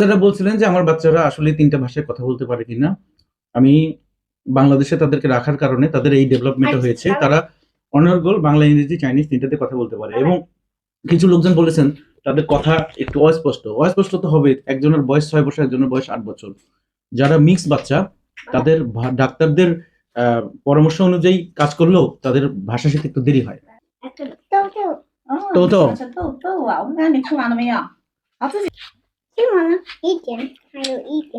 তারা বলছিলেন যে আমার বাচ্চারা আসলে ৩ টা ভাষায় কথা বলতে পারে কিনা। আমি বাংলাদেশে তাদেরকে রাখার কারণে তাদের এই ডেভেলপমেন্টটা হয়েছে। তারা অনর্গল বাংলা, ইংরেজি, চাইনিজ ৩ টাতে কথা বলতে পারে এবং কিছু লোকজন বলেছেন তাদের কথা একটু অস্পষ্ট। অস্পষ্ট তো হবে। একজনের বয়স ৬ বছর, একজনের বয়স ৮ বছর। যারা মিক্স বাচ্চা তাদের ডাক্তারদের পরামর্শ অনুযায়ী কাজ করলেও তাদের ভাষা শিখতে একটু দেরি হয়। 豆豆是豆豆啊！我看你吃完了没有？好，自己吃完了一点，还有一点。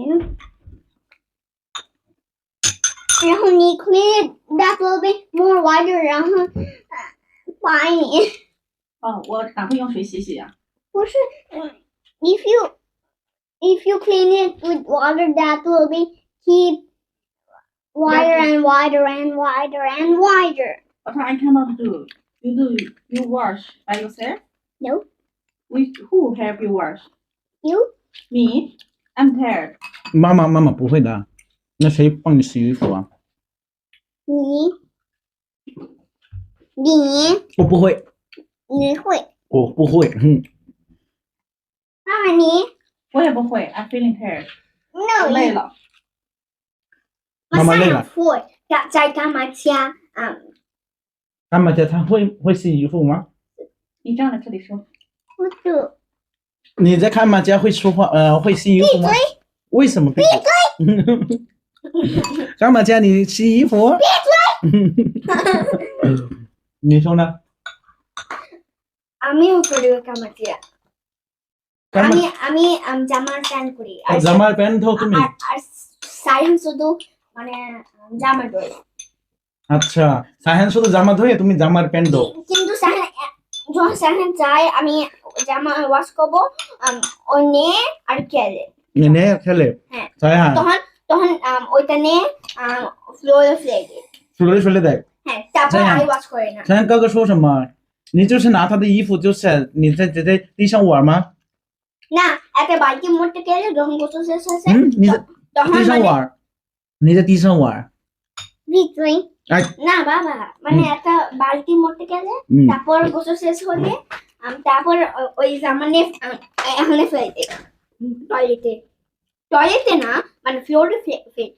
然后你 clean that little bit more wider，然后把你哦，我赶快用水洗洗呀。不是，if you clean it with water that little bit, keep wider and wider and wider and wider. But I cannot do. You wash by yourself? No, Who help you wash? you Me. I'm tired. 妈妈不会的，那谁帮你洗衣服啊？你我不会，你会，我不会。妈妈你我也不会。I'm feeling tired. 我 no 累了。妈妈累了。会在干嘛家？干妈家她会洗衣服吗？你站在这里说。不是，你在干妈家会说话会洗衣服吗？为什么闭嘴？干妈家你洗衣服？闭嘴！你说呢？আমিও করি কামার দিয়া।干妈আমি জামার pant করি আর জামার pant দাও তুমি? আর sign শুধু মানে জামা ধোয়। আচ্ছা, সাহেন শুধু জামা ধোয়, তুমি জামার প্যান্ট দাও। কিন্তু যখন সাহেন যায় আমি জামা ওয়াশ করবো ও নিয়ে আর খেলে। নে খেলে? হ্যাঁ। সাহেন তখন ওইটা নিয়ে ফ্লোরে ফেলে দেয়। ফ্লোরে ফেলে দেয়? হ্যাঁ, তারপর আমি ওয়াশ করি না। সাহেন哥哥说什么？你就是拿他的衣服，就是你在地上玩吗？ না, একটা বালতি মধ্যে গেলে যখন গোসল শেষ হয়েছে你在 তখন 地上 মানে 玩？你在地上玩？ ভিতরে哎， না বাবা, মানে একটা বালতি মধ্যে গেলে তারপর গোসল শেষ হলে তারপর ওই জামা নিয়ে এখানে ফেলে দেয় টয়লেটে না, মানে ফ্লোরে ফেলে দেয়।